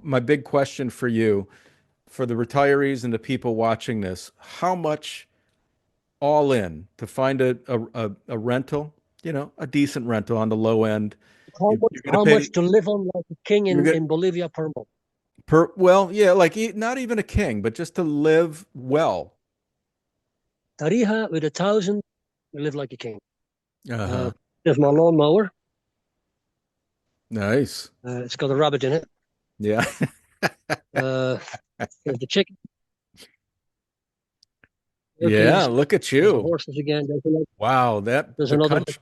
my big question for you, for the retirees and the people watching this, how much all in to find a rental, a decent rental on the low end. You're going to How pay, much to live on like a king you're going in Bolivia per month? well, yeah, like not even a king, but just to live well. Tarija with 1,000, you live like a king. Uh, Uh-huh. there's my lawnmower. Nice. It's got a rabbit in it. Yeah. Uh, there's the chicken. Yeah, Turkeys. look at There's the you. horses again. Wow, that There's the another. country,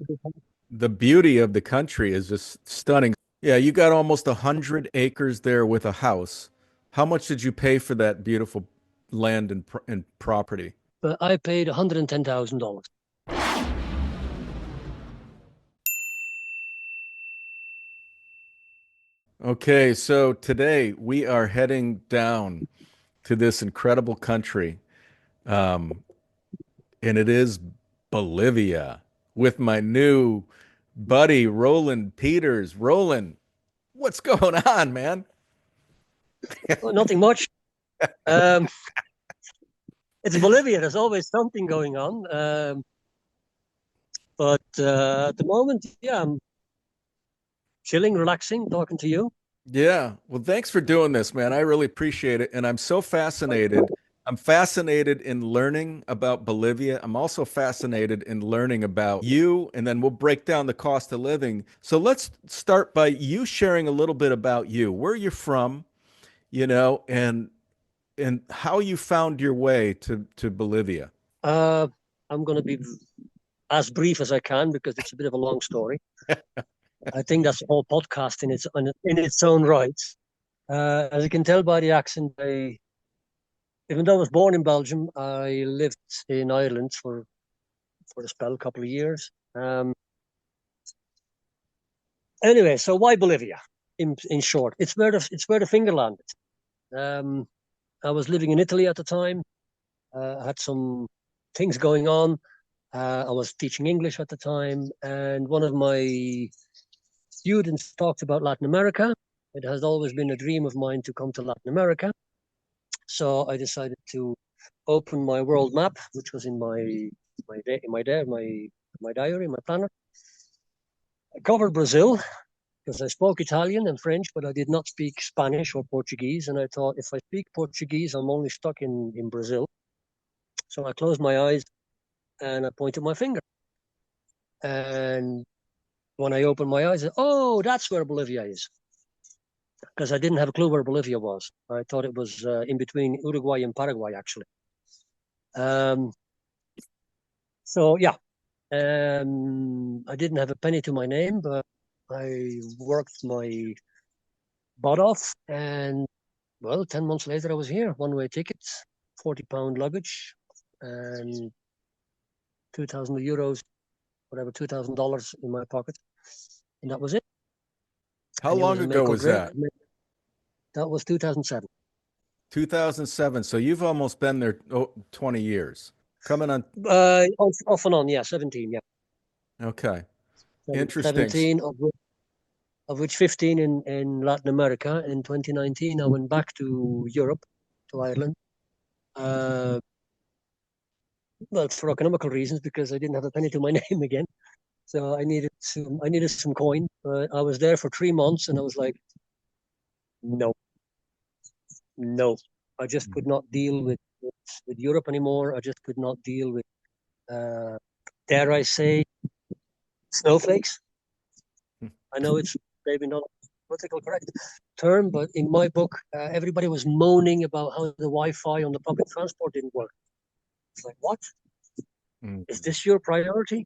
the beauty of the country is just stunning. Yeah, you got almost 100 acres there with a house. How much did you pay for that beautiful land and property? But I paid $110,000. Okay, so today we are heading down to this incredible country, um, and it is Bolivia with my new buddy Roland Peeters. Roland, what's going on, man? Well, nothing much. Um, it's Bolivia. There's always something going on. But at the moment, yeah, I'm chilling, relaxing, talking to you. Yeah. Well, thanks for doing this, man. I really appreciate it. And I'm so fascinated. I'm fascinated in learning about Bolivia. I'm also fascinated in learning about you, and then we'll break down the cost of living. So let's start by you sharing a little bit about you, where you're from, and how you found your way to Bolivia. Uh, I'm going to be as brief as I can because it's a bit of a long story. I think that's the whole podcast in its own right. As you can tell by the accent, even though I was born in Belgium, I lived in Ireland for a spell, a couple of years. Anyway, so why Bolivia? In short, it's where the finger landed. Um, I was living in Italy at the time. I had some things going on. I was teaching English at the time, and one of my students talked about Latin America. It has always been a dream of mine to come to Latin America. So I decided to open my world map, which was in my diary, my planner. I covered Brazil because I spoke Italian and French, but I did not speak Spanish or Portuguese. And I thought if I speak Portuguese, I'm only stuck in Brazil. So I closed my eyes and I pointed my finger. And when I opened my eyes, I said, oh, that's where Bolivia is. Because I didn't have a clue where Bolivia was. I thought it was in between Uruguay and Paraguay, actually. Um, so yeah, I didn't have a penny to my name, but I worked my butt off, and well, 10 months later, I was here. One-way ticket, £40 luggage, and 2,000 euros, whatever, $2,000 in my pocket, and that was it. How And it long was a ago make or was break. that? That was 2007. 2007. So you've almost been there 20 years. Coming on. Off and on, yeah, 17, yeah. Okay. Interesting. 17, of which 15 in Latin America. In 2019, I went back to Europe, to Ireland. Uh, well, for economical reasons, because I didn't have a penny to my name again. So I needed some coin. I was there for 3 months, and I was like, no, no. I just could not deal with Europe anymore. I just could not deal with, uh, dare I say, snowflakes. I know it's maybe not a political correct term, but in my book, everybody was moaning about how the Wi-Fi on the public transport didn't work. It's like, what? Is Mhm. this your priority?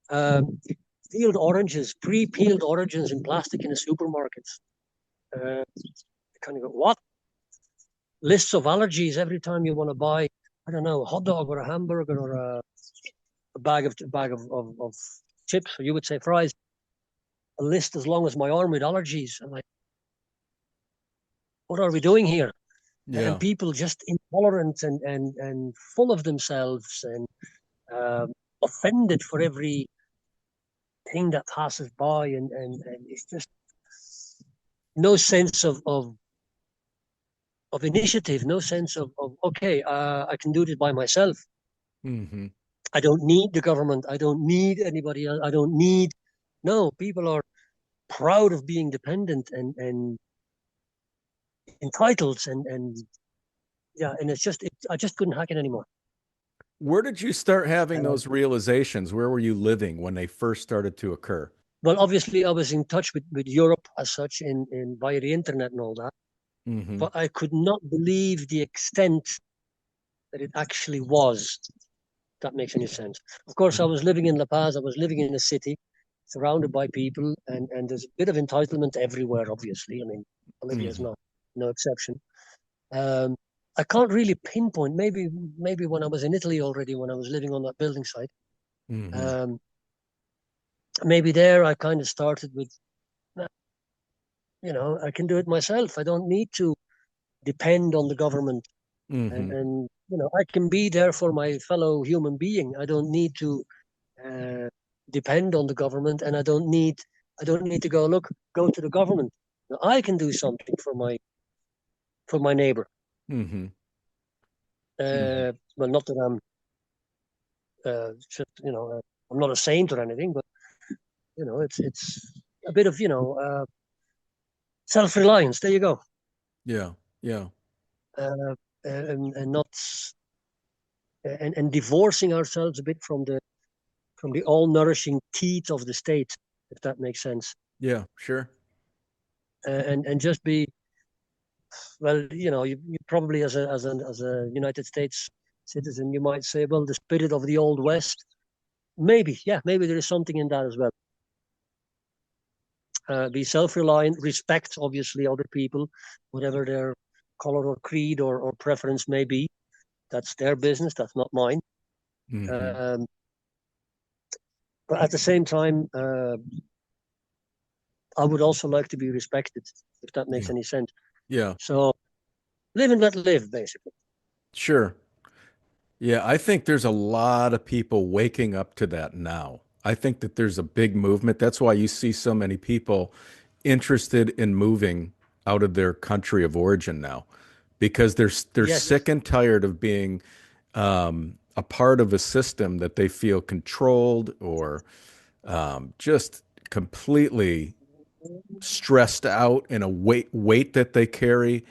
Um, Peeled oranges, pre-peeled oranges in plastic in the supermarkets. Kind of go, what? Lists of allergies every time you want to buy, I don't know, a hot dog or a hamburger or a bag of chips, or you would say fries. A list as long as my arm with allergies. I'm like, what are we doing here? And Yeah. people just intolerant and full of themselves and offended for every thing that passes by, and it's just no sense of initiative, no sense of okay, I can do this by myself. Hmm. I don't need the government. I don't need anybody else. I don't need. No, people are proud of being dependent and entitled and yeah, and I just couldn't hack it anymore. Where did you start having Uh, those realizations? Where were you living when they first started to occur? well, obviously, I was in touch with Europe as such in via the internet and all that, Hmm. but I could not believe the extent that it actually was. If that makes any sense. Of course, I was living in La Paz. I was living in a city, surrounded by people, and there's a bit of entitlement everywhere. Obviously, I mean, Bolivia is Hmm. not no exception. Um, I can't really pinpoint. Maybe when I was in Italy already, when I was living on that building site, Hmm. um, maybe there I kind of started with, I can do it myself. I don't need to depend on the government, Hmm. and I can be there for my fellow human being. I don't need to uh, depend on the government, and I don't need to go to the government. I can do something for my neighbor. Hmm. Hmm. Well, not that I'm just I'm not a saint or anything, but it's a bit of self-reliance. There you go, Yeah. Yeah. uh, and not and divorcing ourselves a bit from the all-nourishing teat of the state, if that makes sense, Yeah. Sure. and just be well. You probably as a United States citizen, you might say, well, the spirit of the old West. Maybe, yeah, maybe there is something in that as well. Be self-reliant, respect obviously other people, whatever their color or creed or preference may be. That's their business. That's not mine. Hmm. Um, but at the same time, I would also like to be respected, if that makes Yeah. any sense. Yeah. So live and let live, basically. Sure. Yeah, I think there's a lot of people waking up to that now. I think that there's a big movement. That's why you see so many people interested in moving out of their country of origin now, because they're Yes, sick and tired of being a part of a system that they feel controlled or just completely stressed out in a weight that they carry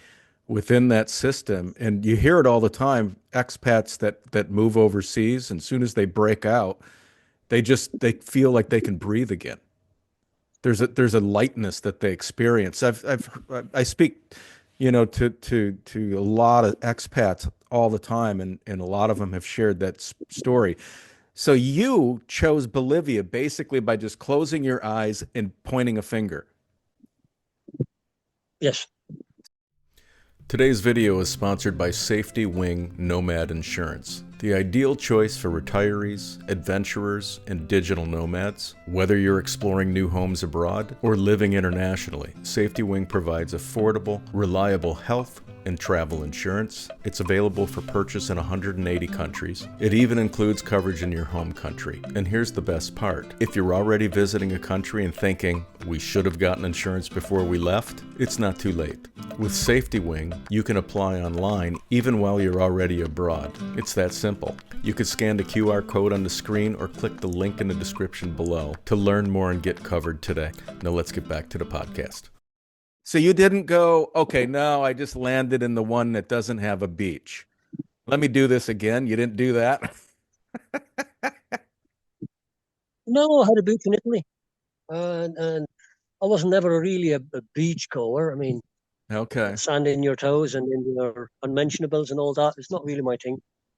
within that system. And you hear it all the time, expats that move overseas, and as soon as they break out, they feel like they can breathe again. There's a lightness that they experience. I speak, to a lot of expats all the time, and a lot of them have shared that story. So you chose Bolivia basically by just closing your eyes and pointing a finger. yes. Today's video is sponsored by Safety Wing Nomad Insurance, the ideal choice for retirees, adventurers, and digital nomads. Whether you're exploring new homes abroad or living internationally, Safety Wing provides affordable, reliable health and travel insurance. It's available for purchase in 180 countries. It even includes coverage in your home country. And here's the best part. If you're already visiting a country and thinking, we should have gotten insurance before we left, it's not too late. With Safety Wing, you can apply online even while you're already abroad. It's that simple. You can scan the QR code on the screen or click the link in the description below to learn more and get covered today. Now let's get back to the podcast. So you didn't go, okay, no, I just landed in the one that doesn't have a beach. Let me do this again. You didn't do that? No, I had a beach in Italy, and I was never really a beach goer. I mean, Okay. sand in your toes and in your unmentionables and all that. It's not really my thing.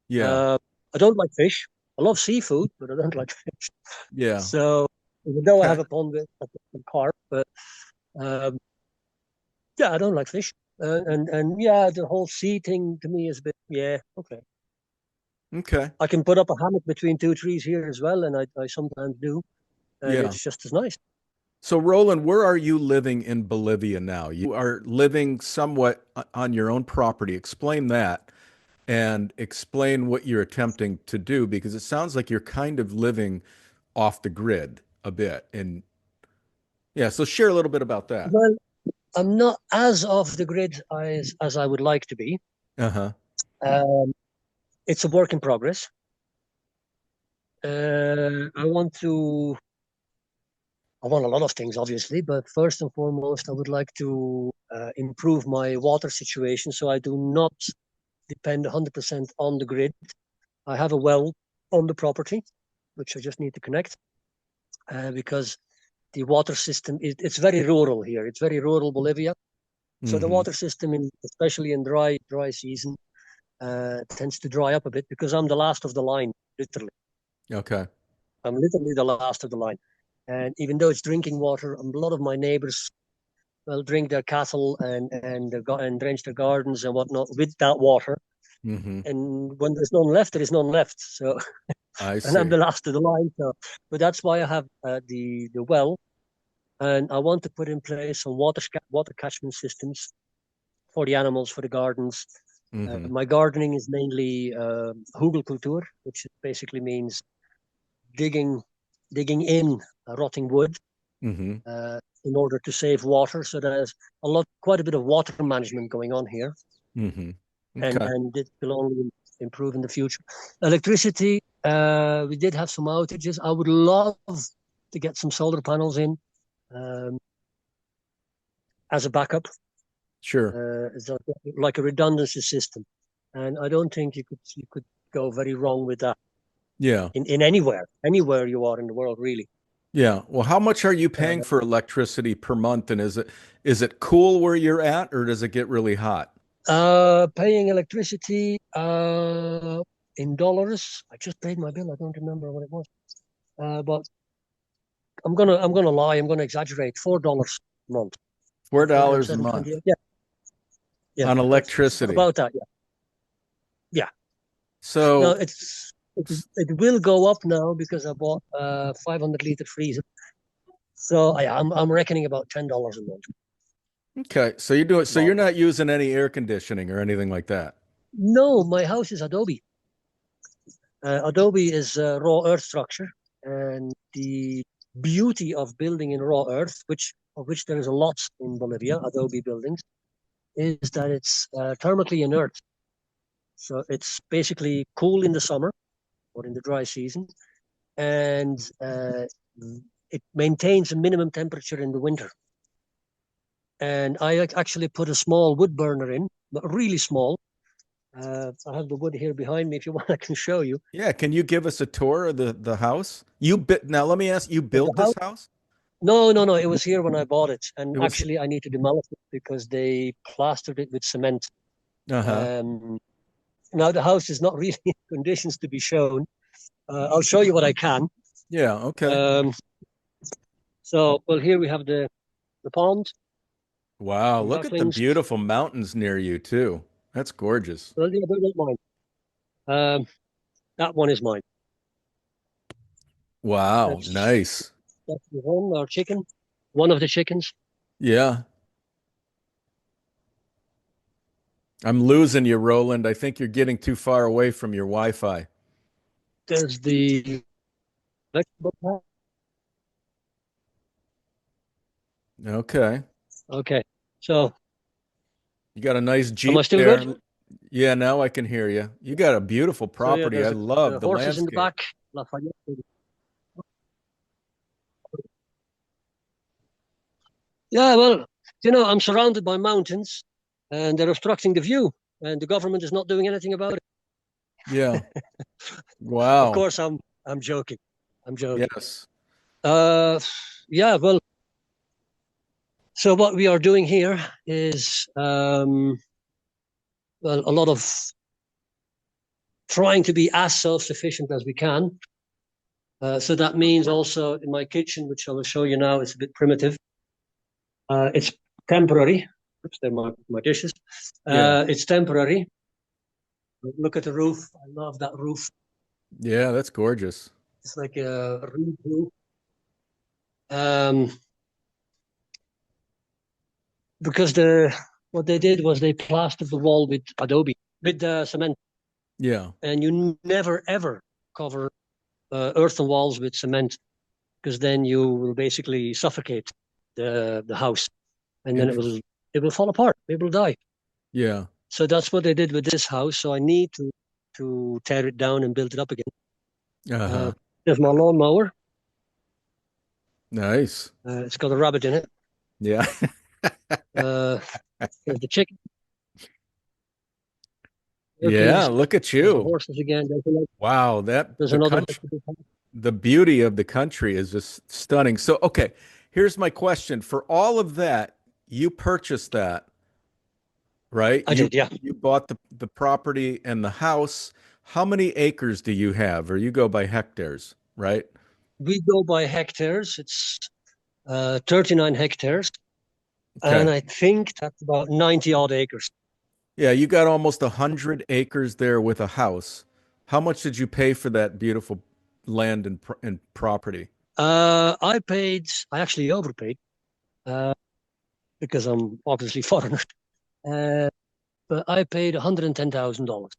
Yeah. Uh, I don't like fish. I love seafood, but I don't like fish. Yeah. So even though I Okay. have a pond with carp, but um, yeah, I don't like fish. And yeah, the whole sea thing to me is a bit yeah okay. Okay. I can put up a hammock between two trees here as well, and I sometimes do, and Yeah. it's just as nice. So, Roland, where are you living in Bolivia now? You are living somewhat on your own property. Explain that and explain what you're attempting to do, because it sounds like you're kind of living off the grid a bit. And yeah, so share a little bit about that. Well, I'm not as off the grid as I would like to be. Uh-huh. Um, it's a work in progress. I want a lot of things, obviously, but first and foremost, I would like to improve my water situation so I do not depend 100% on the grid. I have a well on the property, which I just need to connect because the water system, it's very rural here. It's very rural Bolivia. So the Mm-hmm. water system, especially in dry season, tends to dry up a bit because I'm the last of the line, literally. Okay. I'm literally the last of the line. And even though it's drinking water, a lot of my neighbors will drink their cattle and drench their gardens and whatnot with that water. Mm-hmm. And when there's none left, there is none left. So, I and I'm see. the last of the line. So, but that's why I have the well, and I want to put in place some water catchment systems for the animals, for the gardens. Mm-hmm. My gardening is mainly Hugelkultur, which basically means digging in rotting wood Mm-hmm. in order to save water. So there's quite a bit of water management going on here, Mm-hmm. and Okay. it will only improve in the future. Electricity, we did have some outages. I would love to get some solar panels in um, as a backup, Sure. as like a redundancy system, and I don't think you could go very wrong with that Yeah. in anywhere you are in the world, really. Yeah. Well, how much are you paying Uh, for electricity per month? And is it cool where you're at, or does it get really hot? Paying electricity in dollars. I just paid my bill. I don't remember what it was. But I'm gonna lie. I'm gonna exaggerate. $4 a month. Four Four times dollars a seven, month 28. Yeah, yeah. on That's electricity. about that. Yeah, yeah. No, So, it will go up now because I bought a 500 liter freezer. So I'm reckoning about $10 a month. okay. So you do it. So you're Ballpark. not using any air conditioning or anything like that. No, my house is Adobe. Adobe is raw earth structure, and the beauty of building in raw earth, of which there is a lot in Bolivia, Adobe buildings, is that it's thermically inert. So it's basically cool in the summer or in the dry season, and it maintains a minimum temperature in the winter. And I actually put a small wood burner in, but really small. I have the wood here behind me. If you want, I can show you. Yeah. Can you give us a tour of the house? You bit now. Let me ask. You But the built this house house? No, no, no. It was here when I bought it, and It was. actually, I need to demolish it because they plastered it with cement. Uh-huh. Um, Now the house is not really in conditions to be shown. I'll show you what I can. Yeah. Okay. Um, well, here we have the pond, Wow. some Look at the ducklings. beautiful mountains near you too. That's gorgeous. Well, yeah, they're not mine. That one is mine. Wow. That's Nice. that's the one, our chicken, one of the chickens. Yeah. I'm losing you, Roland. I think you're getting too far away from your Wi-Fi. There's the vegetable. Okay. Okay, so You got a nice am I Jeep still good? there. Yeah, now I can hear you. You got a beautiful So yeah, property. there's I the love the horses in the landscape. back. Lafayette. Yeah, well, I'm surrounded by mountains and they're obstructing the view, and the government is not doing anything about it. Yeah. Of Wow. course, I'm joking. I'm joking. Yes. Uh, yeah, well, so what we are doing here is, well, a lot of trying to be as self-sufficient as we can. So that means also in my kitchen, which I will show you now, is a bit primitive. It's temporary. Oops, they're my dishes. Yeah. It's temporary. Look at the roof. I love that roof. Yeah, that's gorgeous. It's like a reed roof. Um, because what they did was they plastered the wall with adobe, with cement, Yeah. and you never ever cover earthen walls with cement because then you will basically suffocate the house, and then it Interesting. will it will fall apart. It will die. Yeah. So that's what they did with this house. So I need to tear it down and build it up again. Uh-huh. There's my lawnmower. Nice. It's got a rabbit in it. Yeah. Uh, there's the chicken, Yeah, turkeys. look at There's the you. horses again. Wow, that There's the another country, the beauty of the country is just stunning. So, okay, here's my question. For all of that, you purchased that, right? I You did, yeah. you bought the property and the house. How many acres do you have? Or you go by hectares, right? We go by hectares. It's 39 hectares. And Okay. I think that's about 90 odd acres. Yeah, you got almost 100 acres there with a house. How much did you pay for that beautiful land and property? I actually overpaid uh, because I'm obviously foreigner. Uh, but I paid $110,000.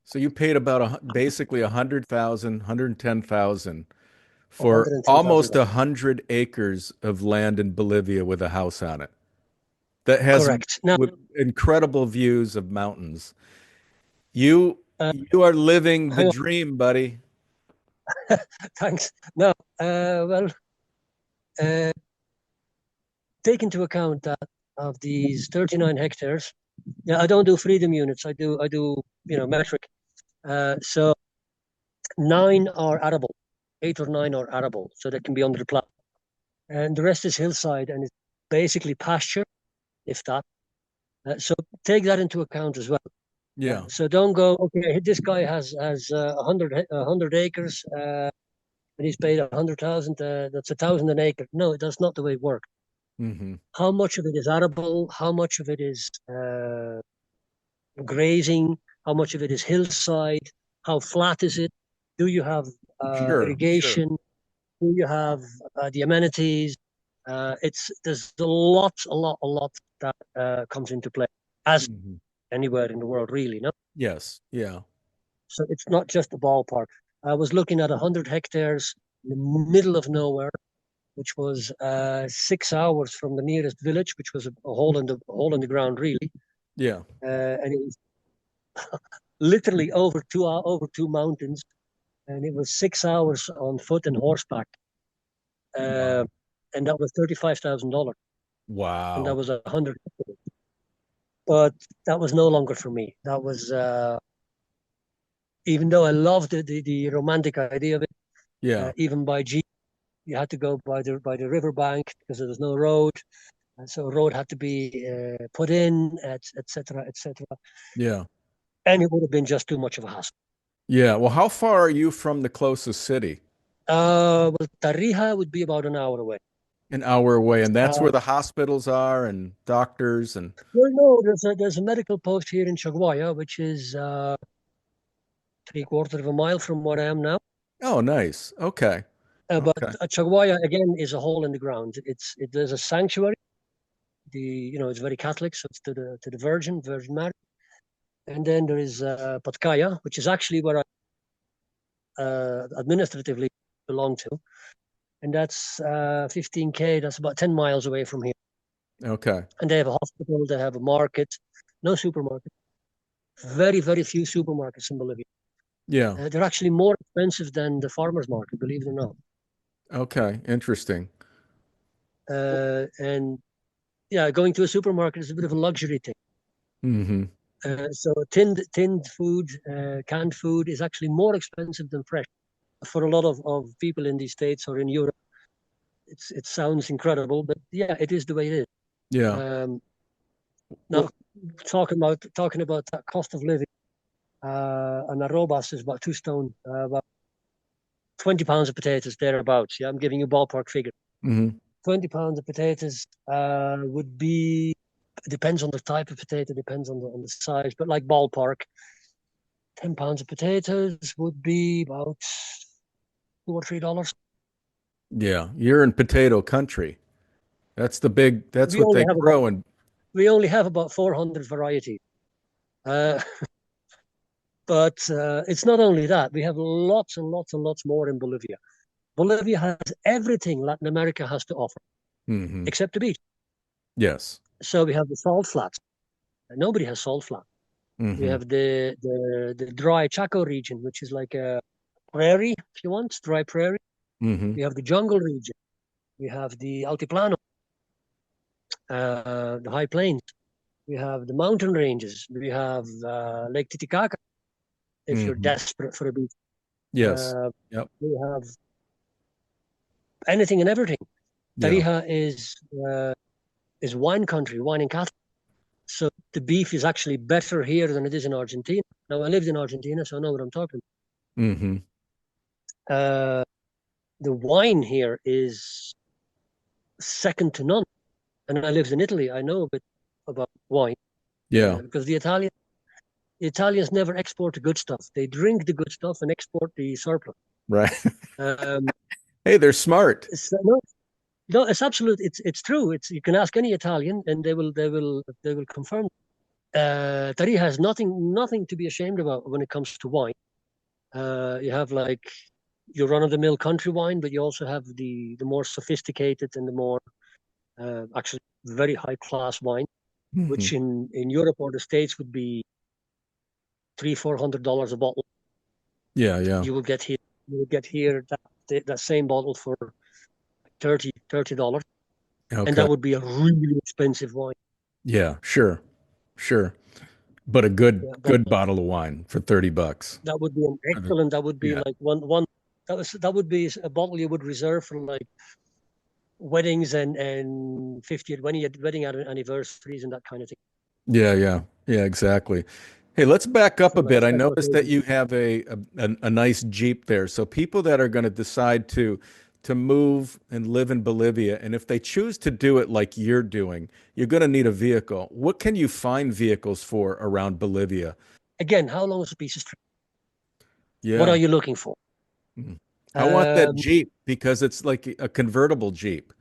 So you paid about basically 100,000, 110,000 for almost $110,000. 100 acres of land in Bolivia with a house on it that has Correct. Now, with incredible views of mountains. You uh, you are living the hang on, dream, buddy. thanks. Now, well, uh, take into account that of these 39 hectares, yeah, I don't do freedom units. I do, metric. So nine are arable, eight or nine are arable, so they can be under the plow. And the rest is hillside and it's basically pasture, if that. So take that into account as well. Yeah. So don't go, okay, this guy has 100 acres and he's paid 100,000. That's 1,000 an acre. No, that's not the way it works. Hmm. How much of it is arable? How much of it is grazing? How much of it is hillside? How flat is it? Do you have Sure, sure. irrigation? Do you have the amenities? There's a lot that comes into play, as Hmm. anywhere in the world, really. No, Yes. Yeah. so it's not just a ballpark. I was looking at 100 hectares in the middle of nowhere, which was 6 hours from the nearest village, which was a hole in the ground, really, Yeah. and it was literally over two mountains, and it was 6 hours on foot and horseback, uh, Wow. and that was $35,000, and that Wow. was 100. But that was no longer for me. That was even though I loved the romantic idea of it. Yeah. Even by G, you had to go by the river bank because there was no road, and so a road had to be put in, etc., etc. Yeah. And it would have been just too much of a hassle. Yeah. Well, how far are you from the closest city? Well, Tarija would be about an hour away. An hour away, and that's Uh, where the hospitals are and doctors and well, no, there's a medical post here in Chaguaya, which is three-quarters of a mile from where I am now. oh, nice. Okay. But Okay. Chaguaya again is a hole in the ground. There's a sanctuary. It's very Catholic, so it's to the Virgin Mary. And then there is Patkaya, which is actually where I administratively belong to, and that's 15K. That's about 10 miles away from here. Okay. And they have a hospital. They have a market. No supermarket. Very, very few supermarkets in Bolivia. Yeah. They're actually more expensive than the farmers market, believe it or not. Okay. Interesting. And yeah, going to a supermarket is a bit of a luxury thing. Hmm. So tinned food, canned food is actually more expensive than fresh. For a lot of people in the States or in Europe, it sounds incredible, but yeah, it is the way it is. Yeah. Um, now, Well, talking about that cost of living, an arrobas is about 2 stone, about 20 pounds of potatoes thereabouts. Yeah, I'm giving you a ballpark figure. hmm. 20 pounds of potatoes would be, depends on the type of potato, depends on the size, but like ballpark, 10 pounds of potatoes would be about $2 or $3. Yeah. You're in potato country. That's We what only they have about grow in. we only have about 400 varieties. Uh, but it's not only that. We have lots and lots and lots more in Bolivia. Bolivia has everything Latin America has to offer, Hmm. except the beach. Yes. So we have the salt flats. Nobody has salt flats. We Hmm. have the dry Chaco region, which is like a prairie, if you want, dry prairie. Hmm. We have the jungle region. We have the altiplano, the high plains. We have the mountain ranges. We have Lake Titicaca, if you're Hmm. desperate for a beach. Yes. Uh, Yep. we have anything and everything. Yeah. Tarija is wine country, wine and cattle. So the beef is actually better here than it is in Argentina. Now I lived in Argentina, so I know what I'm talking Hmm. about. The wine here is second to none. And I lived in Italy. I know a bit about wine Yeah. because the Italians never export the good stuff. They drink the good stuff and export the surplus. Right. Um, Hey, they're smart. no, no, it's absolute. It's true. It's you can ask any Italian, and they will confirm. Tari has nothing to be ashamed about when it comes to wine. You have like your run of the mill country wine, but you also have the more sophisticated and the more actually very high class wine, which Hmm. in Europe or the States would be $300-400 a bottle. Yeah. Yeah. You will get here. You will get here that same bottle for 30 dollars, and Okay. that would be a really expensive wine. Yeah. Sure. Sure. But a Yeah, but good bottle of wine for 30 bucks. that would be an excellent. That would be Yeah. like one. That would be a bottle you would reserve for like weddings and 50th wedding anniversaries and that kind of thing. Yeah, yeah, yeah, exactly. Hey, let's back up For a like bit. I special noticed that occasions. you have a nice Jeep there. So people that are going to decide to move and live in Bolivia, and if they choose to do it like you're doing, you're going to need a vehicle. What can you find vehicles for around Bolivia? Again, how long is a piece of string? What Yeah. are you looking for? Mhm. I want that Um, Jeep because it's like a convertible Jeep.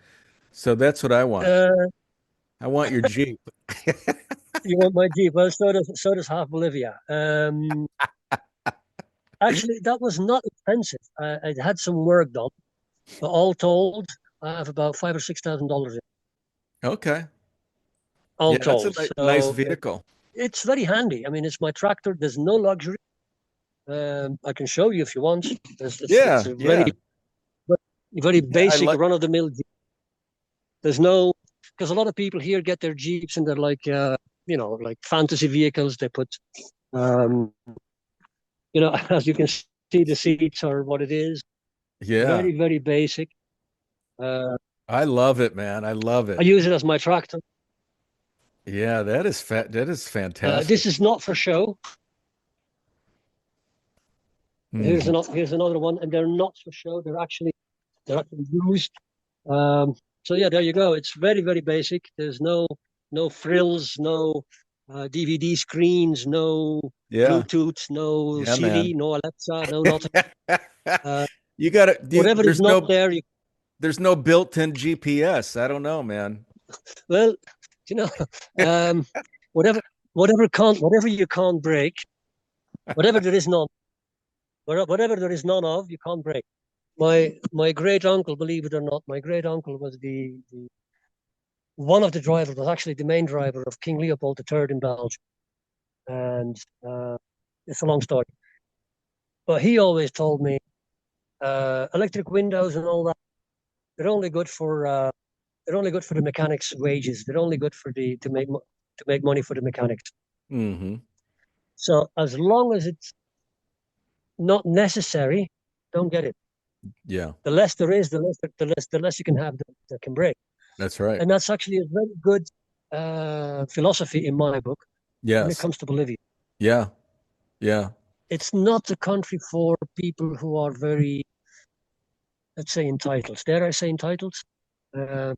So that's what I want. uh, I want your Jeep. you want my Jeep? Well, so does half Bolivia. Actually, that was not expensive. I had some work done, but all told, I have about $5,000 or $6,000 Okay. all Yeah, that's a told. nice So vehicle. it's very handy. I mean, it's my tractor. There's no luxury. I can show you if you want. It's Yeah, a very yeah. very Yeah, I basic like run of the mill. There's no because a lot of people here get their Jeeps and they're like like fantasy vehicles. They put um, as you can see, the seats are what it is. yeah. Very basic. Uh, I love it, man. I love I it. use it as my tractor. Yeah, that is This fantastic. is not for show. Hmm. Here's another one, and they're not for show. They're actually used. Um, so yeah, there you go. It's very basic. There's no frills, no DVD screens, no Yeah. Bluetooth, no Yeah, Siri, man. no Alexa, no nothing. Uh, You gotta whatever is not there, there's no built-in GPS. I don't know, man. well, you know, um, whatever whatever you can't break, whatever there is none, whatever there is none of, you can't break. My great uncle, believe it or not, my great uncle was the one of the drivers was actually the main driver of King Leopold III in Belgium, and it's a long story. But he always told me electric windows and all that they're only good for the mechanics' wages. They're only good for the to make money for the mechanics. Hmm. So as long as it's not necessary, don't get it. Yeah, The less there is, the less you can have that can break. that's right. And that's actually a very good philosophy in my book when it Yes. comes to Bolivia. Yeah. Yeah. It's not a country for people who are very, let's say, entitled. Dare I say entitled? Uh,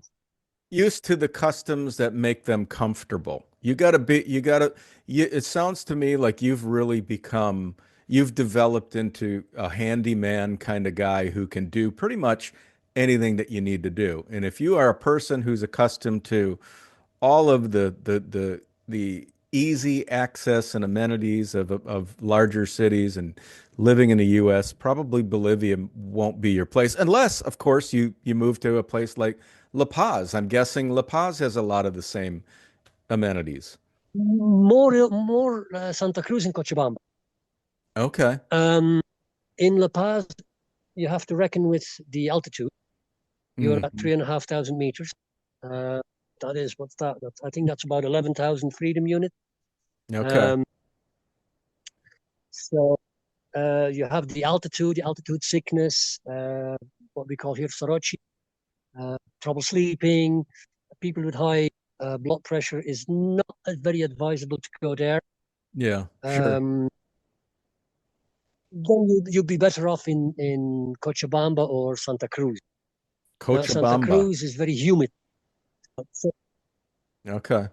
Used to the customs that make them comfortable. It sounds to me like you've developed into a handyman kind of guy who can do pretty much anything that you need to do. And if you are a person who's accustomed to all of the easy access and amenities of larger cities and living in the US, probably Bolivia won't be your place unless, of course, you move to a place like La Paz. I'm guessing La Paz has a lot of the same amenities? More Santa Cruz and Cochabamba. Okay. Um, in La Paz, you have to reckon with the altitude. You're at Hmm. 3,500 meters. Uh, that is, what's that? I think that's about 11,000 freedom units. Okay. Um, so you have the altitude sickness, what we call here soroche, trouble sleeping. People with high blood pressure is not very advisable to go there. Yeah, sure. Um, then you'd be better off in Cochabamba or Santa Cruz. Now, Santa Cochabamba. Cruz is very humid. So Okay.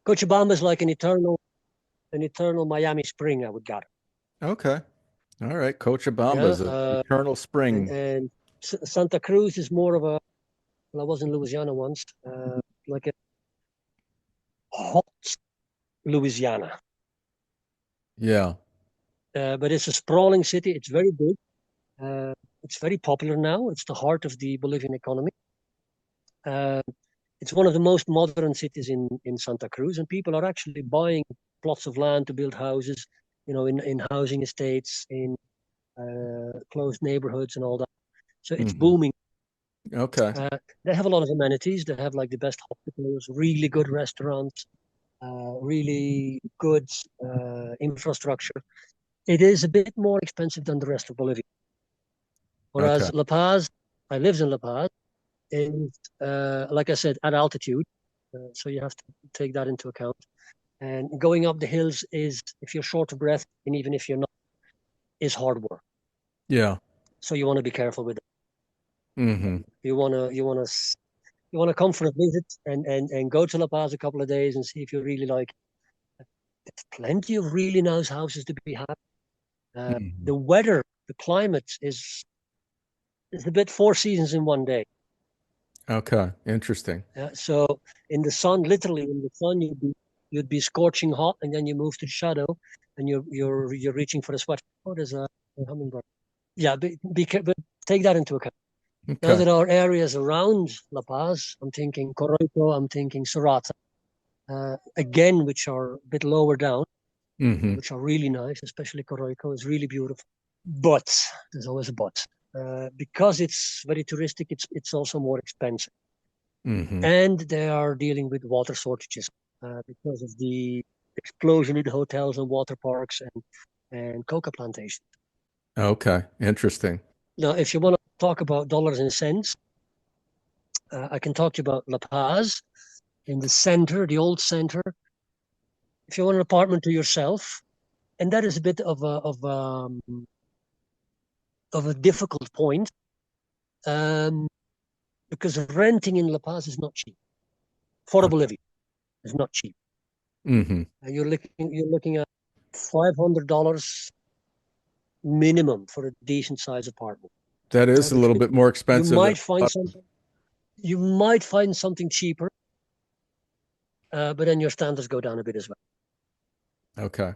Cochabamba is like an eternal Miami spring, I would gather. Okay. All right. Yeah, Cochabamba's a eternal and spring. and Santa Cruz is more of a. Well, I was in Louisiana once, like a hot Louisiana. Yeah. But it's a sprawling city. It's very big. Uh, it's very popular now. It's the heart of the Bolivian economy. Uh, it's one of the most modern cities in Santa Cruz, and people are actually buying plots of land to build houses, in housing estates, in closed neighborhoods and all that. So it's Hmm. booming. Okay. They have a lot of amenities. They have like the best hospitals, really good restaurants, really good infrastructure. It is a bit more expensive than the rest of Bolivia. Okay. Whereas La Paz, I lived in La Paz, is, like I said, at altitude. So you have to take that into account. And going up the hills is, if you're short of breath, and even if you're not, is hard work. Yeah. So you want to be careful with it. Hmm. You want to come for a visit and go to La Paz a couple of days and see if you really like it. There's plenty of really nice houses to be had. Hmm. The weather, the climate is a bit four seasons in one day. Okay. Interesting. So in the sun, literally in the sun, you'd be scorching hot, and then you move to the shadow, and you're reaching for the sweat. Oh, there's a hummingbird. Yeah, but take that into account. Now Okay. there are areas around La Paz. I'm thinking Coroico. I'm thinking Sorata. Again, which are a bit lower down, Hmm. which are really nice, especially Coroico is really beautiful. But there's always a but. Because it's very touristic, it's also more expensive. Hmm. And they are dealing with water shortages because of the explosion in hotels and water parks and coca plantations. Okay. Interesting. Now, if you want to talk about dollars and cents, I can talk to you about La Paz in the center, the old center. If you want an apartment to yourself, and that is a bit of a difficult point, um, because renting in La Paz is not cheap. For Bolivia, it's not cheap. Hmm. You're looking at $500 minimum for a decent size apartment. That is a But little bit more you expensive than might find something. You might find something cheaper, but then your standards go down a bit as well. okay.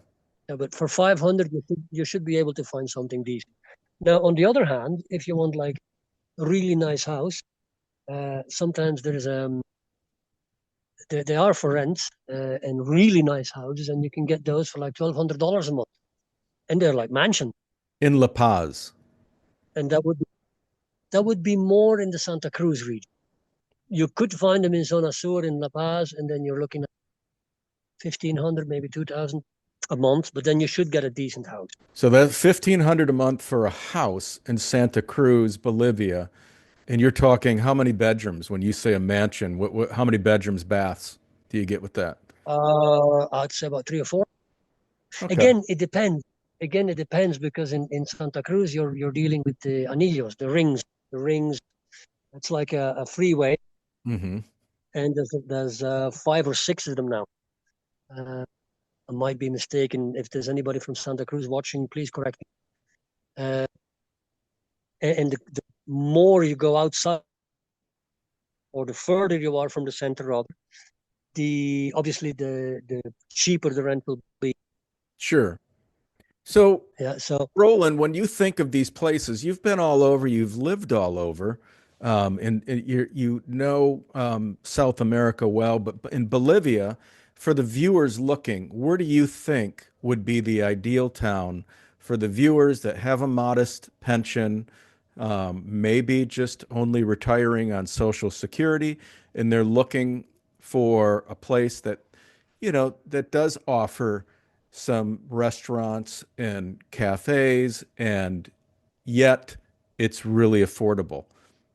But for 500, you should be able to find something decent. Now, on the other hand, if you want like a really nice house, sometimes they are for rent and really nice houses, and you can get those for like $1,200 a month, and they're like mansion, In La Paz. and that would be more in the Santa Cruz region. You could find them in Zona Sur in La Paz, and then you're looking at 1,500, maybe 2,000 a month, but then you should get a decent house. So that's 1,500 a month for a house in Santa Cruz, Bolivia. And you're talking how many bedrooms when you say a mansion? How many bedrooms, baths do you get with that? I'd say about three or four. Okay. Again, it depends. Again, it depends because in Santa Cruz you're dealing with the anillos, the rings. The rings. It's like a freeway, Hmm. and there's five or six of them now. Uh, I might be mistaken. If there's anybody from Santa Cruz watching, please correct me. And the more you go outside, or the further you are from the center of the obviously the cheaper the rent will be. Sure. So, Yeah. So Roland, when you think of these places, you've been all over, you've lived all over. And South America well, but in Bolivia, for the viewers looking, where do you think would be the ideal town for the viewers that have a modest pension, maybe just only retiring on Social Security, and they're looking for a place that, that does offer some restaurants and cafes, and yet it's really affordable.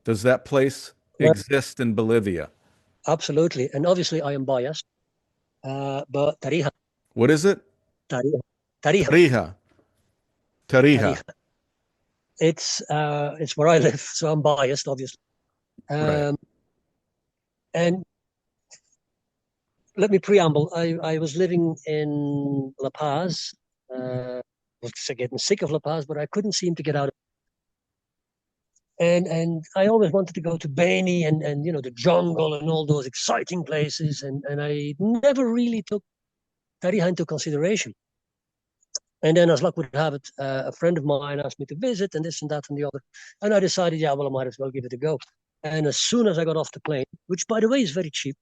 Does that place Well, exist in Bolivia? absolutely. And obviously, I am biased, but Tarija, What is it? Tarija, Tarija, Tarija. Tarija. Tarija. It's where I live, so I'm biased, obviously. Right. Um, and let me preamble. I was living in La Paz. Was getting sick of La Paz, but I couldn't seem to get out of and I always wanted to go to Beni and the jungle and all those exciting places and I never really took Tarija into consideration. And then, as luck would have it, a friend of mine asked me to visit and this and that and the other, and I decided, yeah, well, I might as well give it a go. And as soon as I got off the plane, which by the way is very cheap,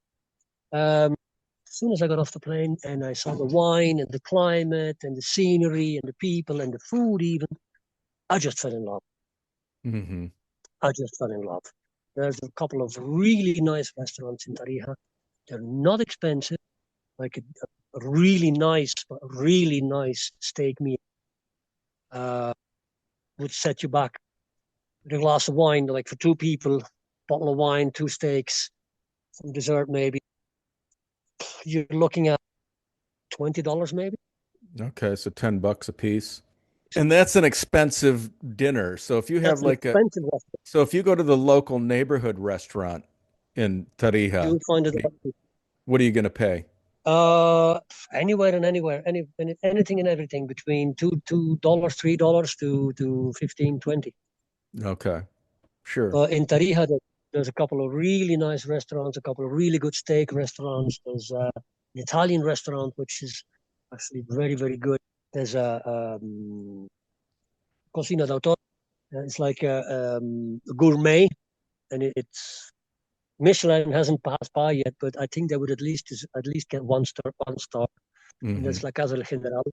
as soon as I got off the plane and I saw the wine and the climate and the scenery and the people and the food, even, I just fell in love. Hmm. I just fell in love. There's a couple of really nice restaurants in Tarija. They're not expensive, like a really nice steak meal uh, would set you back with a glass of wine, like for two people, bottle of wine, two steaks, some dessert maybe. You're looking at $20 maybe. Okay, so $10 a piece. And that's an expensive dinner. So if you have That's an like a, expensive restaurant. so if you go to the local neighborhood restaurant in Tarija, You find it what are you going to pay? uh anywhere and anywhere, anything and everything between $2, $3 to 15, 20. Okay, sure. But in Tarija, there's a couple of really nice restaurants, a couple of really good steak restaurants. There's an Italian restaurant, which is actually very, very good. There's a Cocina d'autore. It's like a gourmet, and it's Michelin hasn't passed by yet, but I think they would at least get one star, and Hmm. that's La Casa del General,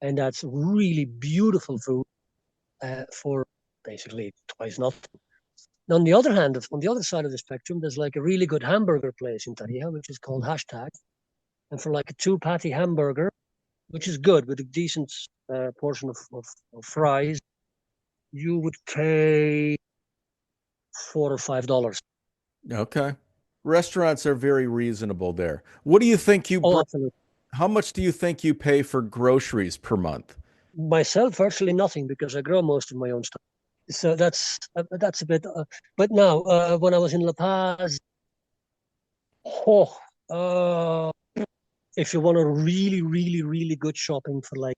and that's really beautiful food for basically twice nothing. On the other hand, on the other side of the spectrum, there's like a really good hamburger place in Tarija, which is called Hashtag. And for like a two patty hamburger, which is good with a decent portion of fries, you would pay $4 or $5. Okay. Restaurants are very reasonable there. What do you think you Oh, bring? absolutely. How much do you think you pay for groceries per month? Myself, virtually nothing because I grow most of my own stuff. So that's a bit. But now, when I was in La Paz, oh, if you want a really, really, really good shopping for like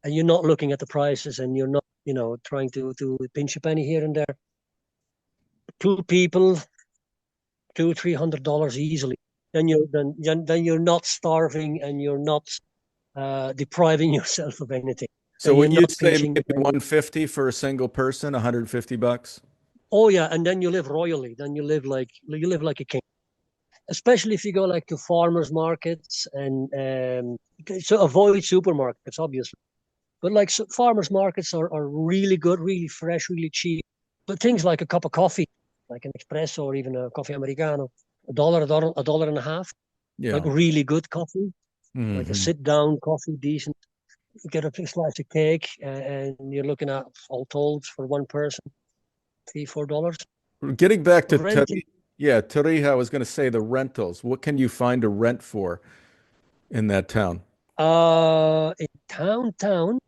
and you're not looking at the prices and you're not trying to pinch a penny here and there, two people, $200-300 easily, then you're not starving and you're not depriving yourself of anything, So and you're would you not say pinching a maybe penny. 150 for a single person, $150? Oh yeah, and then you live royally, then you live like a king, especially if you go like to farmers markets and so avoid supermarkets obviously. But like so farmers markets are really good, really fresh, really cheap. But things like a cup of coffee, like an espresso or even a coffee americano, a dollar and a half, like Yeah. really good coffee, like a Hmm. sit down coffee, decent. You get a slice of cake, and you're looking at all told for one person, $3-4. Getting back to Renting Yeah, Tarija, I was going to say the rentals. What can you find a rent for in that town? in town.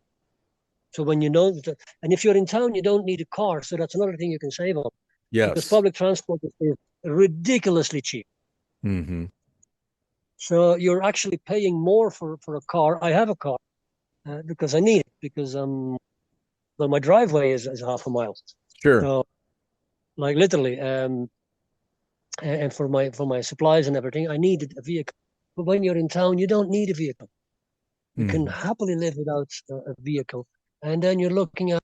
So when you know that, and if you're in town, you don't need a car. So that's another thing you can save on because Yes. public transport is ridiculously cheap. Hmm. So you're actually paying more for a car. I have a car because I need it because well my driveway is half a mile. Sure. So like literally and for my supplies and everything, I needed a vehicle. But when you're in town, you don't need a vehicle. You can Hmm. happily live without a vehicle. And then you're looking at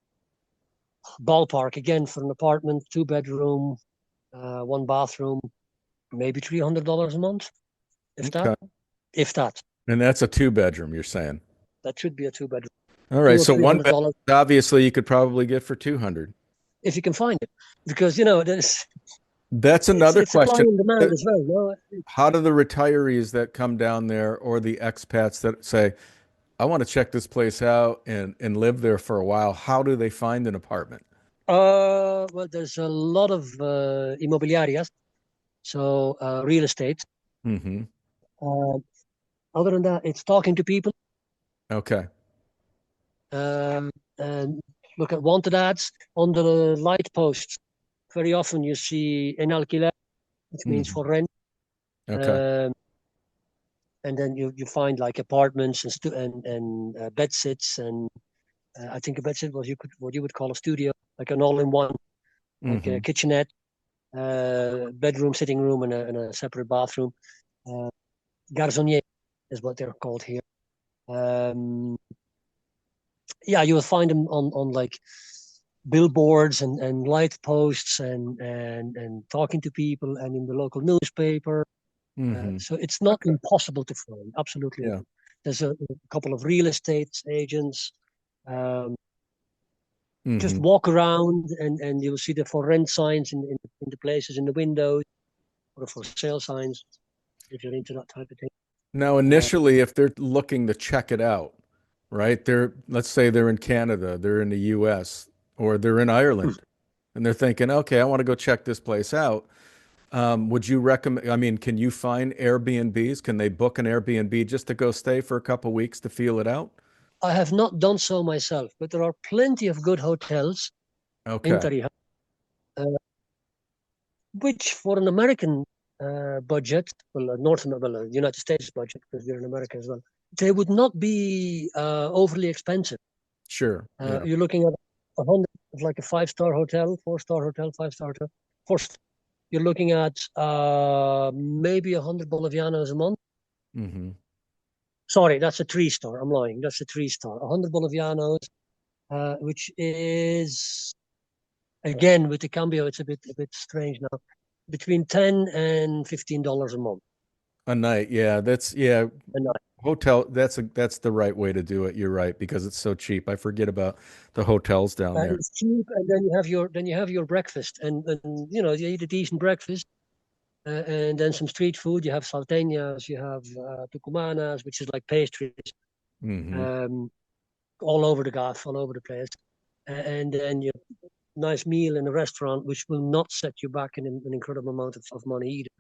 ballpark again for an apartment, 2 bedroom, 1 bathroom, maybe $300 a month, if that. Okay. If that. And that's a 2 bedroom, you're saying. That should be a 2 bedroom. All Two right. or So three one hundred bed, dollars obviously, you could probably get for 200. if you can find it, because That's another it's supply question. and Uh, demand as well. How do the retirees that come down there or the expats that say, I want to check this place out and live there for a while, how do they find an apartment? Well, there's a lot of inmobiliarias, so real estate. Mm-hmm. Uh, Other than that, it's talking to people, Okay. and look at wanted ads on the light posts. Very often you see en alquiler, which means Mm-hmm. for rent. Okay. Um, and then you find like apartments and bed sits, and I think a bed sit was what you would call a studio, like an all-in-one, like a Mm-hmm. kitchenette, bedroom, sitting room, and a separate bathroom. Uh, Garçonnier is what they're called here. Um, yeah, you will find them on like billboards and light posts and talking to people and in the local newspaper. Mm-hmm. So it's not Okay. impossible to find. Absolutely Yeah. not. There's a couple of real estate agents. Um, just Mm-hmm. walk around and you'll see the for rent signs in the places in the windows or for sale signs if you're into that type of thing. Now, Uh, initially, if they're looking to check it out, right? Let's say they're in Canada, they're in the US, or they're in Ireland, and they're thinking, okay, I want to go check this place out. Would you recommend, I mean, can you find Airbnbs? Can they book an Airbnb just to go stay for a couple weeks to feel it out? I have not done so myself, but there are plenty of good hotels in Okay, Tarija, uh, which for an American budget, well, United States budget, because we're in America as well, they would not be overly expensive. sure. Yeah. You're looking at 100, like a 5-star hotel, 4-star hotel, 5-star hotel. First, you're looking at maybe 100 Bolivianos a month. Hmm. Sorry, that's a 3-star. I'm lying. That's a 3-star. 100 Bolivianos, which is again with the cambio, it's a bit strange now. Between $10 and $15 a month. A night. Yeah, yeah, A night. hotel, that's the right way to do it. You're right, because it's so cheap. I forget about the hotels down there. It's cheap, and then you have your breakfast, and you eat a decent breakfast, and then some street food. You have salteñas, you have tucumanas, which is like pastries, Hmm. um, all over the gaff, all over the place, and then you nice meal in a restaurant, which will not set you back in an incredible amount of money either.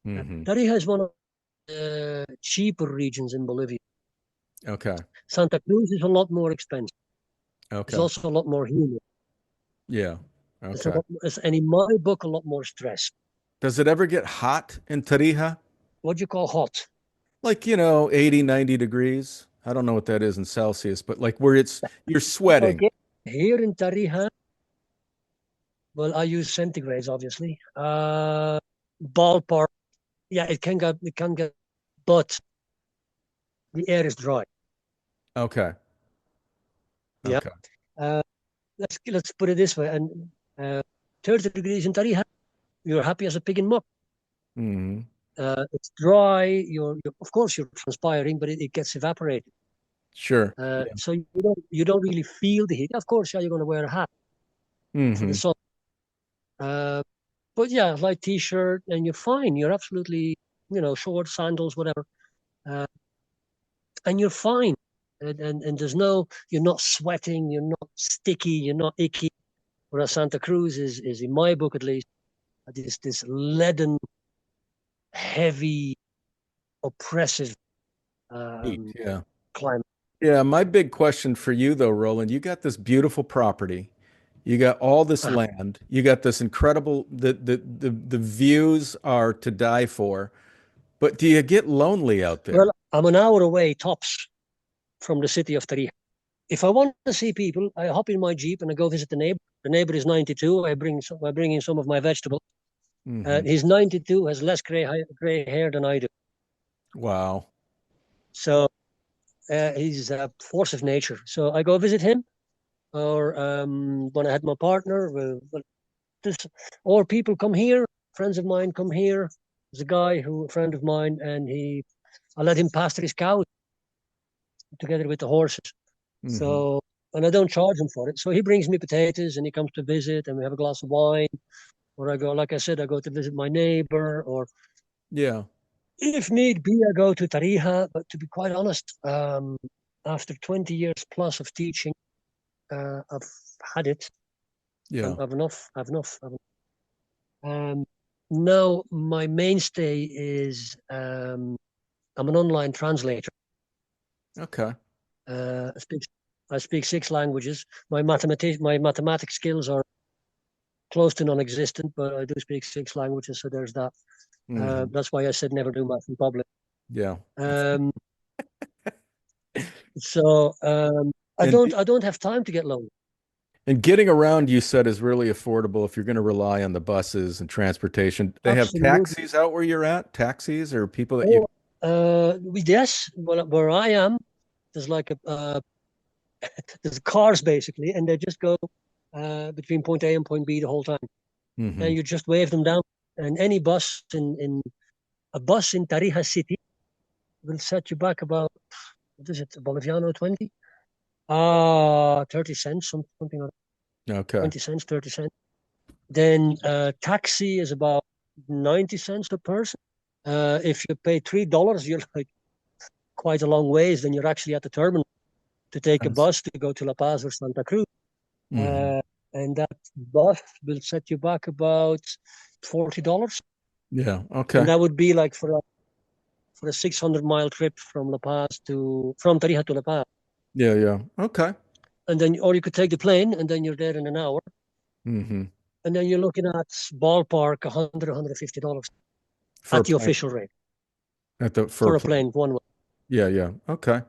Hmm. Tarija is one of the cheaper regions in Bolivia. Okay. Santa Cruz is a lot more expensive. It's Okay. also a lot more humid. Yeah. It's a Okay. lot, and in my book, a lot more stress. Does it ever get hot in Tarija? What do you call hot? Like, 80, 90 degrees. I don't know what that is in Celsius, but like where you're sweating. Okay. Here in Tarija, well, I use centigrades, obviously. Ballpark, yeah, it can get, but the air is dry. Okay. Yeah. Okay. Uh, let's put it this way, and 30 degrees in Tarija, you're happy as a pig in muck. Hmm. It's dry. You're of course you're transpiring, but it gets evaporated. Sure. Yeah. So you don't really feel the heat. Of course, yeah, you're going to wear a hat for the Hmm. sun. Uh, but yeah, light t-shirt, and you're fine. You're absolutely, shorts, sandals, whatever, uh, and you're fine. And you're not sweating, you're not sticky, you're not icky. Whereas Santa Cruz is in my book at least, this leaden, heavy, oppressive Neat. um, Yeah. climate. Yeah. My big question for you though, Roland, you got this beautiful property. You got all this Uh, land. You got this incredible, the views are to die for. But do you get lonely out well, there? I'm an hour away tops from the city of Tarija. If I want to see people, I hop in my Jeep and I go visit the neighbor. The neighbor is 92. I bring in some of my vegetables. Hmm. He's 92, has less gray hair than I do. Wow. So he's a force of nature. So I go visit him. or when I had my partner, this, or people come here, friends of mine come here. There's a friend of mine, and I let him pasture his cows together with the horses. Hmm. So, and I don't charge him for it. So he brings me potatoes and he comes to visit and we have a glass of wine. Or I go, like I said, I go to visit my neighbor, or Yeah. if need be, I go to Tarija. But to be quite honest, after 20 years plus of teaching, I've had it. Yeah. I've enough. I've enough. Um, now, my mainstay is I'm an online translator. Okay. Uh, I speak I speak six languages. My mathematics skills are close to non-existent, but I do speak six languages, so there's that. Hmm. That's why I said never do math in public. Yeah. Um, so And I don't have time to get loans. and getting around, you said, is really affordable if you're going to rely on the buses and transportation. They have Absolutely. taxis out where you're at, taxis or people that you. Oh, yes, well, where I am, there's like there's cars basically, and they just go between point A and point B the whole time, and Hmm. you just wave them down. And any bus in a bus in Tarija city will set you back about, what is it, Boliviano 20? 30 cents, something like Okay. 20 cents, 30 cents. Then taxi is about 90 cents a person. If you pay $3, you're like quite a long ways. Then you're actually at the terminal to take a bus to go to La Paz or Santa Cruz. Hmm. Uh, and that bus will set you back about $40. Yeah. And Okay. that would be like for a 600-mile trip from Tarija to La Paz. Yeah. Yeah. Okay. And then, or you could take the plane and then you're there in an hour. Hmm. And then you're looking at ballpark $150 For a at the plane. official rate For a for a plane. plane one way. Yeah. Yeah. Okay.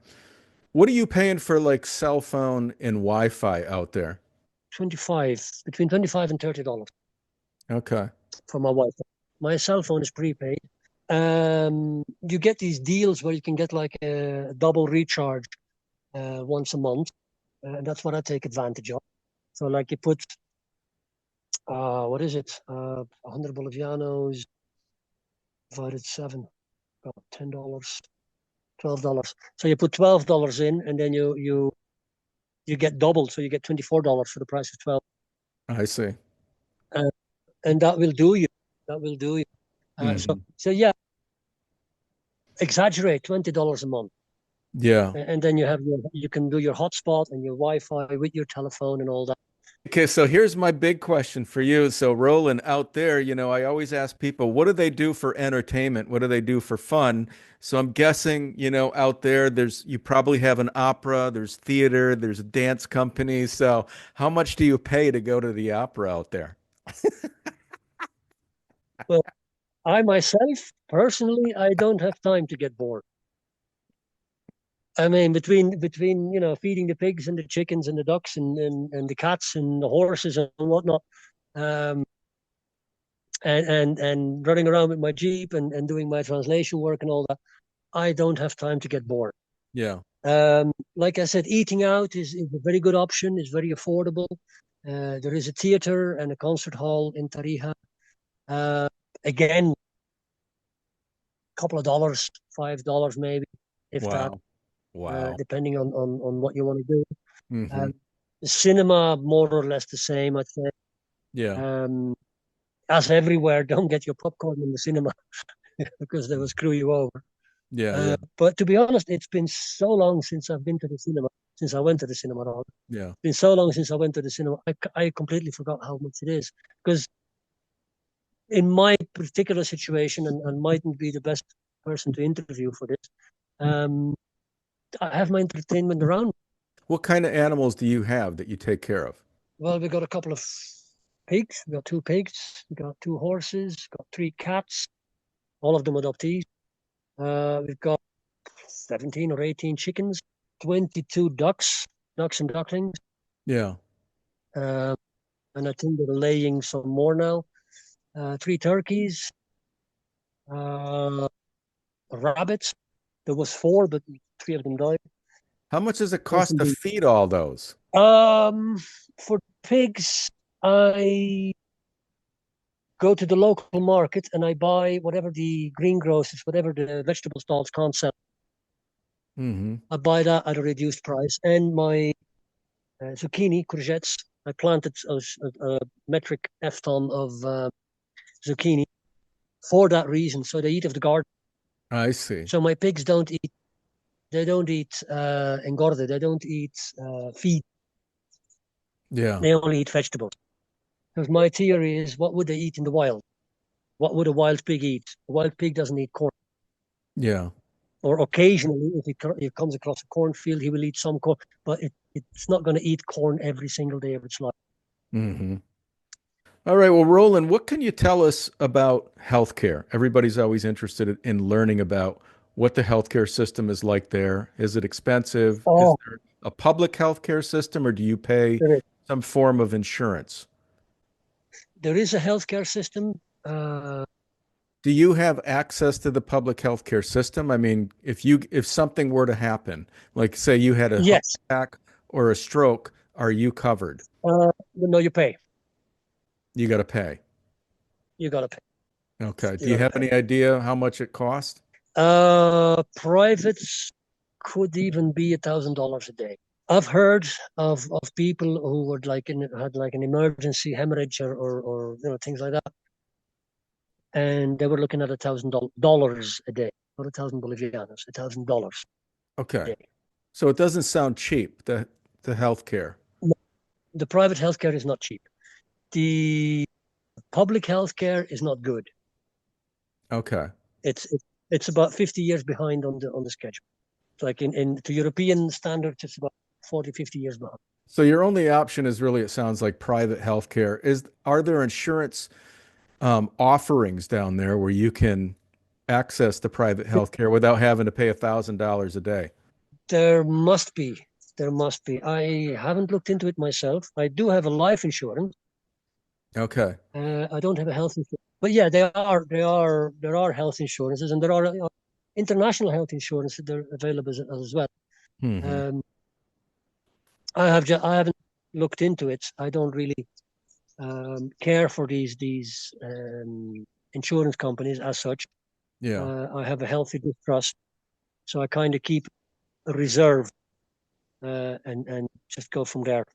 What are you paying for like cell phone and Wi-Fi out there? 25, between 25 and $30 Okay. for my Wi-Fi. My cell phone is prepaid. You get these deals where you can get like a double recharge once a month, and that's what I take advantage of. So like you put, what is it? 100 Bolivianos divided seven, about $10, $12. So you put $12 in, and then you get doubled. So you get $24 for the price of 12, I see. uh, and that will do you. That will do you. Hmm. So yeah, exaggerate $20 a month, Yeah. and then you can do your hotspot and your Wi-Fi with your telephone and all that. Okay, so here's my big question for you. So, Roland, out there, I always ask people, what do they do for entertainment? What do they do for fun? So I'm guessing, out there, you probably have an opera, there's theater, there's a dance company. So how much do you pay to go to the opera out there? Well, I myself, personally, I don't have time to get bored. I mean, between feeding the pigs and the chickens and the ducks and the cats and the horses and whatnot, um, and running around with my Jeep and doing my translation work and all that, I don't have time to get bored. Yeah. Like I said, eating out is a very good option. It's very affordable. There is a theater and a concert hall in Tarija. Uh, Again, a couple of dollars, $5 maybe, if that, Wow. Wow. depending on what you want to do. Hmm. Um, the cinema, more or less the same, I'd say. Yeah. Um, as everywhere, don't get your popcorn in the cinema because they will screw you over. Yeah. Yeah. But to be honest, it's been so long since I've been to the cinema, since I went to the cinema. Rather. Yeah. It's been so long since I went to the cinema. I completely forgot how much it is because in my particular situation, and mightn't be the best person to interview for this, um, I have my entertainment around. What kind of animals do you have that you take care of? Well, we got a couple of pigs. We got two pigs. We got two horses. Got three cats. All of them adoptees. We've got 17 or 18 chickens, 22 ducks and ducklings. Yeah. Uh, and I think they're laying some more now. Three turkeys, rabbits. There was four, but three of them died. How much does it Yes, cost to indeed. feed all those? For pigs, I go to the local market and I buy whatever the greengrocers, whatever the vegetable stalls can't sell. Hmm. I buy that at a reduced price. And my zucchini, courgettes, I planted a metric F ton of zucchini for that reason. So they eat of the garden. I see. So my pigs don't eat. They don't eat engorde. They don't eat feed. Yeah. They only eat vegetables. Because my theory is, what would they eat in the wild? What would a wild pig eat? A wild pig doesn't eat corn. Yeah. Or occasionally, if he comes across a cornfield, he will eat some corn, but it's not going to eat corn every single day of its life. Hmm. All right. Well, Roland, what can you tell us about healthcare? Everybody's always interested in learning about what the healthcare system is like there. Is it expensive? Is Oh, there a public healthcare system, or do you pay there is. some form of insurance? There is a healthcare system. Uh, Do you have access to the public healthcare system? I mean, if something were to happen, like say you had a heart yes, attack or a stroke, are you covered? no, you pay. You got to pay. You got to pay. Okay. You Do you got to have pay. any idea how much it costs? Privates could even be $1,000 a day. I've heard of people who would had like an emergency hemorrhage or things like that, and they were looking at $1,000 a day, not 1,000 Bolivianos, $1,000 a Okay. day. So it doesn't sound cheap, the healthcare. No, the private healthcare is not cheap. The public healthcare is not good. Okay. It's about 50 years behind on the schedule. It's like in to European standards, it's about 40, 50 years behind. So your only option is really, it sounds like private healthcare. Are there insurance offerings down there where you can access the private healthcare without having to pay $1,000 a day? There must be. There must be. I haven't looked into it myself. I do have a life insurance. Okay. I don't have a health insurance. But yeah, there are health insurances, and there are international health insurance that are available as well. Hmm. Um, I haven't looked into it. I don't really care for these insurance companies as such. Yeah. I have a healthy distrust, so I kind of keep a reserve and just go from there.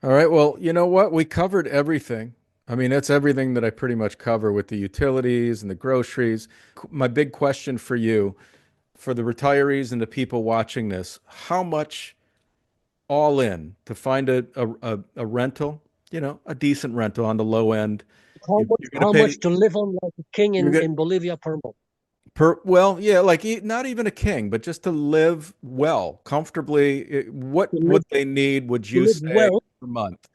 All right. Well, you know what? We covered everything. I mean, that's everything that I pretty much cover with the utilities and the groceries. My big question for you, for the retirees and the people watching this, how much all in to find a rental, a decent rental on the low end? You're going to How pay, much to live on like a king you're going in Bolivia per month? well, yeah, like not even a king, but just to live well, comfortably. What To would live they need, would to you live say, well, per month?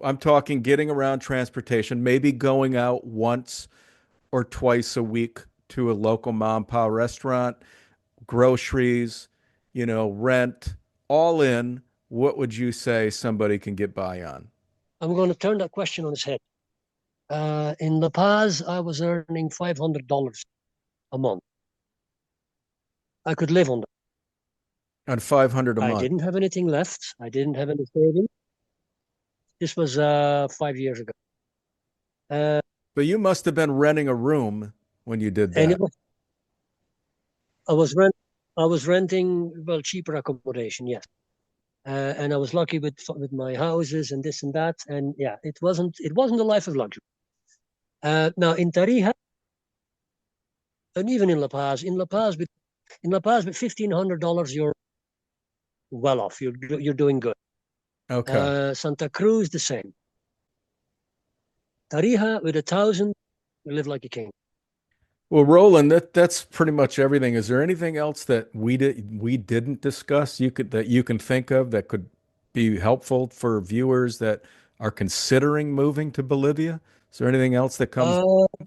I'm talking getting around transportation, maybe going out once or twice a week to a local mom and pop restaurant, groceries, rent, all in. What would you say somebody can get by on? I'm going to turn that question on its head. In La Paz, I was earning $500 a month. I could live on that. On 500 a I month. didn't have anything left. I didn't have any savings. This was 5 years ago. Uh, But you must have been renting a room when you did and that. I was rent, I was renting, well, cheaper accommodation, yes. And I was lucky with my houses and this and that. And yeah, it wasn't a life of luxury. Now in Tarija and even in La Paz with $1,500, you're well off. You're doing good. Okay. Santa Cruz the same. Tarija with 1,000, you live like a king. Well, Roland, that's pretty much everything. Is there anything else that we didn't discuss that you can think of that could be helpful for viewers that are considering moving to Bolivia? Is there anything else that comes? Uh,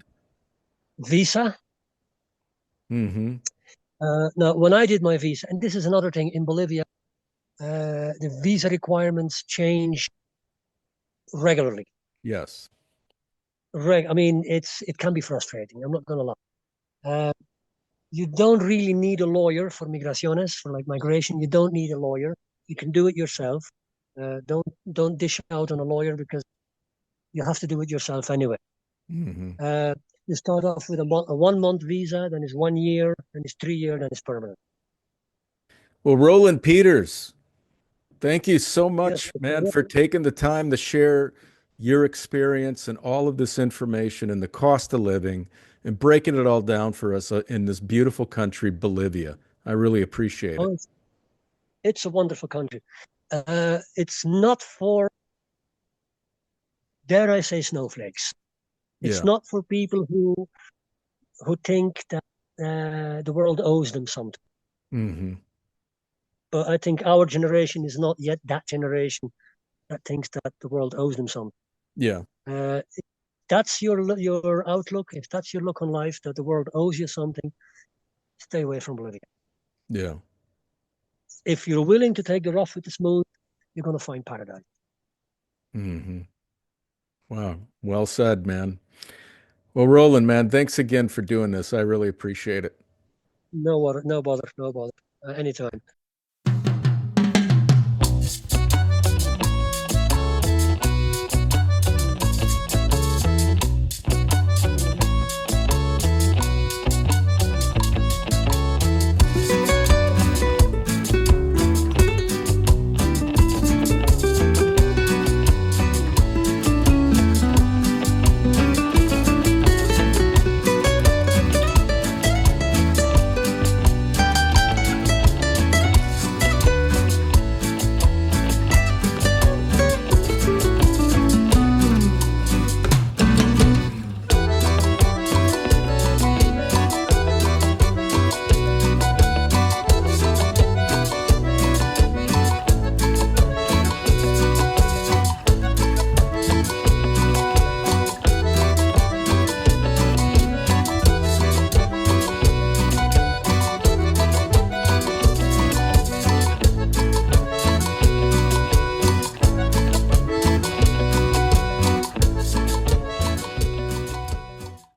Visa. Hmm. Now, when I did my visa, and this is another thing in Bolivia, the visa requirements change regularly. Yes. I mean, it can be frustrating. I'm not going to lie. Uh, You don't really need a lawyer for migraciones, for like migration. You don't need a lawyer. You can do it yourself. Don't dish out on a lawyer because you have to do it yourself anyway. Hmm. Uh, you start off with a 1 month visa, then it's 1 year, then it's 3 year, then it's permanent. Well, Roland Peters, thank you so Yes, much, man, for taking the time to share your experience and all of this information and the cost of living and breaking it all down for us in this beautiful country, Bolivia. I really appreciate it. oh, it's a wonderful country. It's not for, dare I say, snowflakes. It's Yeah. not for people who think that the world owes them something. Hmm. But I think our generation is not yet that generation that thinks that the world owes them something. Yeah. If that's your outlook, if that's your look on life, that the world owes you something, stay away from Bolivia. Yeah. If you're willing to take the rough with the smooth, you're going to find paradise. Hmm. Wow. Well said, man. Well, Roland, man, thanks again for doing this. I really appreciate it. No bother, no bother, no bother. Anytime.